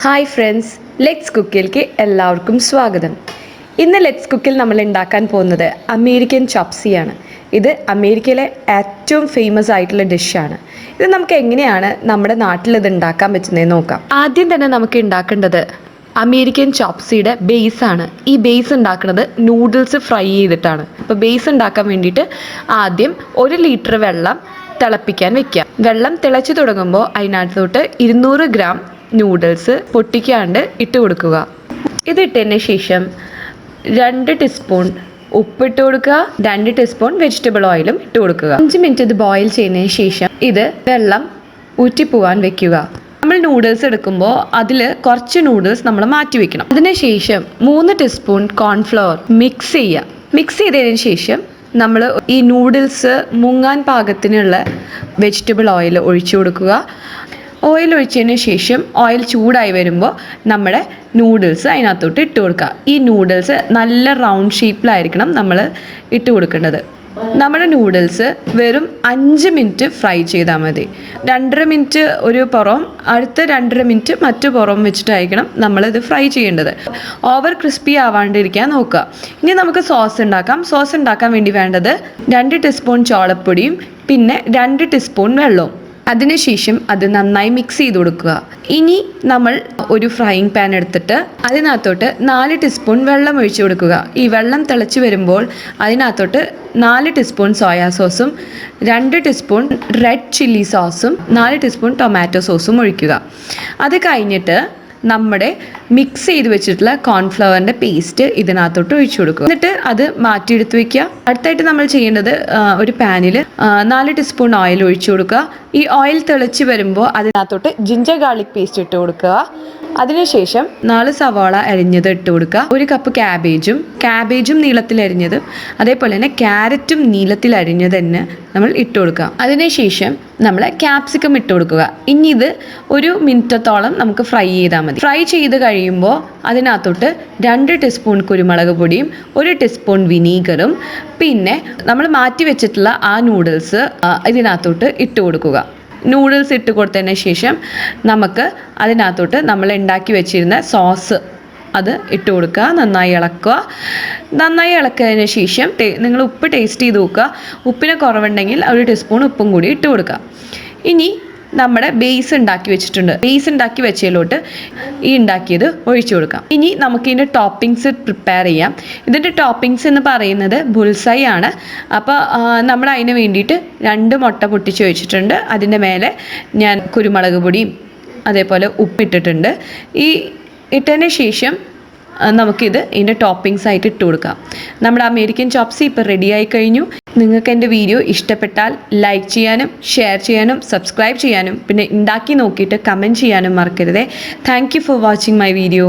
Hi friends, let's കുക്കിലേക്ക് എല്ലാവർക്കും സ്വാഗതം. ഇന്ന് ലെറ്റ്സ് കുക്കിൽ നമ്മൾ ഉണ്ടാക്കാൻ പോകുന്നത് അമേരിക്കൻ ചോപ്സിയാണ്. ഇത് അമേരിക്കയിലെ ഏറ്റവും ഫേമസ് ആയിട്ടുള്ള ഡിഷാണ്. ഇത് നമുക്ക് എങ്ങനെയാണ് നമ്മുടെ നാട്ടിൽ ഇത് ഉണ്ടാക്കാൻ പറ്റുന്നതെന്ന് നോക്കാം. ആദ്യം തന്നെ നമുക്ക് ഉണ്ടാക്കേണ്ടത് അമേരിക്കൻ ചോപ്സിയുടെ ബേസാണ്. ഈ ബേസ് ഉണ്ടാക്കുന്നത് നൂഡിൽസ് ഫ്രൈ ചെയ്തിട്ടാണ്. അപ്പോൾ ബേസ് ഉണ്ടാക്കാൻ വേണ്ടിയിട്ട് ആദ്യം 1 ലിറ്റർ വെള്ളം തിളപ്പിക്കാൻ വെക്കുക. വെള്ളം തിളച്ച് തുടങ്ങുമ്പോൾ അതിനകത്തോട്ട് 200 ഗ്രാം നൂഡിൽസ് പൊട്ടിക്കാണ്ട് ഇട്ട് കൊടുക്കുക. ഇതിട്ടതിന് ശേഷം 2 ടീസ്പൂൺ ഉപ്പിട്ട് കൊടുക്കുക. 2 ടീസ്പൂൺ വെജിറ്റബിൾ ഓയിലും ഇട്ട് കൊടുക്കുക. 5 മിനിറ്റ് ഇത് ബോയിൽ ചെയ്യുന്നതിന് ശേഷം ഇത് വെള്ളം ഊറ്റിപ്പോവാൻ വെക്കുക. നമ്മൾ നൂഡിൽസ് എടുക്കുമ്പോൾ അതിൽ കുറച്ച് നൂഡിൽസ് നമ്മൾ മാറ്റി വെക്കണം. അതിനുശേഷം 3 ടീസ്പൂൺ കോൺഫ്ലവർ മിക്സ് ചെയ്യുക. മിക്സ് ചെയ്തതിന് ശേഷം നമ്മൾ ഈ നൂഡിൽസ് മുങ്ങാൻ പാകത്തിനുള്ള വെജിറ്റബിൾ ഓയിൽ ഒഴിച്ചു കൊടുക്കുക. ഓയിൽ ഒഴിച്ചതിന് ശേഷം ഓയിൽ ചൂടായി വരുമ്പോൾ നമ്മുടെ നൂഡിൽസ് അതിനകത്തോട്ട് ഇട്ട് കൊടുക്കുക. ഈ നൂഡിൽസ് നല്ല റൗണ്ട് ഷേപ്പിലായിരിക്കണം നമ്മൾ ഇട്ട് കൊടുക്കേണ്ടത്. നമ്മുടെ നൂഡിൽസ് വെറും 5 മിനിറ്റ് ഫ്രൈ ചെയ്താൽ മതി. 2.5 മിനിറ്റ് ഒരു പുറം, അടുത്ത 2.5 മിനിറ്റ് മറ്റു പുറം വെച്ചിട്ടായിരിക്കണം നമ്മളിത് ഫ്രൈ ചെയ്യേണ്ടത്. ഓവർ ക്രിസ്പി ആവാണ്ടിരിക്കാൻ നോക്കുക. ഇനി നമുക്ക് സോസ് ഉണ്ടാക്കാം. സോസ് ഉണ്ടാക്കാൻ വേണ്ടി വേണ്ടത് 2 ടീസ്പൂൺ ചോളപ്പൊടിയും പിന്നെ 2 ടീസ്പൂൺ വെള്ളവും. അതിനുശേഷം അത് നന്നായി മിക്സ് ചെയ്ത് കൊടുക്കുക. ഇനി നമ്മൾ ഒരു ഫ്രൈയിങ് പാൻ എടുത്തിട്ട് അതിനകത്തോട്ട് 4 ടീസ്പൂൺ വെള്ളം ഒഴിച്ചു കൊടുക്കുക. ഈ വെള്ളം തിളച്ച് വരുമ്പോൾ അതിനകത്തോട്ട് 4 ടീസ്പൂൺ സോയാ സോസും 2 ടീസ്പൂൺ റെഡ് ചില്ലി സോസും 4 ടീസ്പൂൺ ടൊമാറ്റോ സോസും ഒഴിക്കുക. അത് കഴിഞ്ഞിട്ട് നമ്മുടെ മിക്സ് ചെയ്ത് വെച്ചിട്ടുള്ള കോൺഫ്ലവറിൻ്റെ പേസ്റ്റ് ഇതിനകത്തോട്ട് ഒഴിച്ചു കൊടുക്കുക. എന്നിട്ട് അത് മാറ്റിയെടുത്ത് വെക്കുക. അടുത്തായിട്ട് നമ്മൾ ചെയ്യേണ്ടത് ഒരു പാനിൽ 4 ടീസ്പൂൺ ഓയിൽ ഒഴിച്ചു കൊടുക്കുക. ഈ ഓയിൽ തിളച്ച് വരുമ്പോൾ അതിനകത്തോട്ട് ജിഞ്ചർ ഗാർലിക് പേസ്റ്റ് ഇട്ട് കൊടുക്കുക. അതിനുശേഷം 4 സവാള അരിഞ്ഞത് ഇട്ട് കൊടുക്കുക. 1 കപ്പ് ക്യാബേജും നീളത്തിൽ അരിഞ്ഞതും അതേപോലെ തന്നെ ക്യാരറ്റും നീളത്തിൽ അരിഞ്ഞത് തന്നെ നമ്മൾ ഇട്ട് കൊടുക്കുക. അതിനുശേഷം നമ്മൾ ക്യാപ്സിക്കം ഇട്ട് കൊടുക്കുക. ഇനി ഇത് 1 മിനിറ്റത്തോളം നമുക്ക് ഫ്രൈ ചെയ്താൽ മതി. ഫ്രൈ ചെയ്ത് കഴിയുമ്പോൾ അതിനകത്തോട്ട് 2 ടീസ്പൂൺ കുരുമുളക് പൊടിയും 1 ടീസ്പൂൺ വിനീഗറും പിന്നെ നമ്മൾ മാറ്റി വെച്ചിട്ടുള്ള ആ നൂഡിൽസ് ഇതിനകത്തോട്ട് ഇട്ട് കൊടുക്കുക. നൂഡിൽസ് ഇട്ട് കൊടുത്തതിന് ശേഷം നമുക്ക് അതിനകത്തോട്ട് നമ്മൾ ഉണ്ടാക്കി വെച്ചിരുന്ന സോസ് അത് ഇട്ട് കൊടുക്കുക. നന്നായി ഇളക്കിയതിന് ശേഷം നിങ്ങൾ ഉപ്പ് ടേസ്റ്റ് ചെയ്ത് നോക്കുക. ഉപ്പിന് കുറവുണ്ടെങ്കിൽ 1 ടീസ്പൂൺ ഉപ്പും കൂടി ഇട്ട് കൊടുക്കുക. ഇനി നമ്മുടെ ബേസ് ഉണ്ടാക്കി വെച്ചിട്ടുണ്ട്. ബേസ് ഉണ്ടാക്കി വെച്ചതിലോട്ട് ഈ ഉണ്ടാക്കിയത് ഒഴിച്ചു കൊടുക്കാം. ഇനി നമുക്കിതിൻ്റെ ടോപ്പിങ്സ് പ്രിപ്പയർ ചെയ്യാം. ഇതിൻ്റെ ടോപ്പിങ്സ് എന്ന് പറയുന്നത് ബുൾസൈ ആണ്. അപ്പോൾ നമ്മൾ അതിന് വേണ്ടിയിട്ട് 2 മുട്ട പൊട്ടിച്ച് വെച്ചിട്ടുണ്ട്. അതിൻ്റെ മേലെ ഞാൻ കുരുമുളക് പൊടിയും അതേപോലെ ഉപ്പിട്ടിട്ടുണ്ട്. ഈ ഇട്ടതിന് ശേഷം നമുക്കിത് ഇതിൻ്റെ ടോപ്പിങ്സ് ആയിട്ട് ഇട്ട് കൊടുക്കാം. നമ്മുടെ അമേരിക്കൻ ചോപ്സി ഇപ്പോൾ റെഡിയായി കഴിഞ്ഞു. നിങ്ങൾക്ക് എൻ്റെ വീഡിയോ ഇഷ്ടപ്പെട്ടാൽ ലൈക്ക് ചെയ്യാനും ഷെയർ ചെയ്യാനും സബ്സ്ക്രൈബ് ചെയ്യാനും പിന്നെ ഉണ്ടാക്കി നോക്കിയിട്ട് കമൻറ്റ് ചെയ്യാനും മറക്കരുതേ. Thank you for watching my video.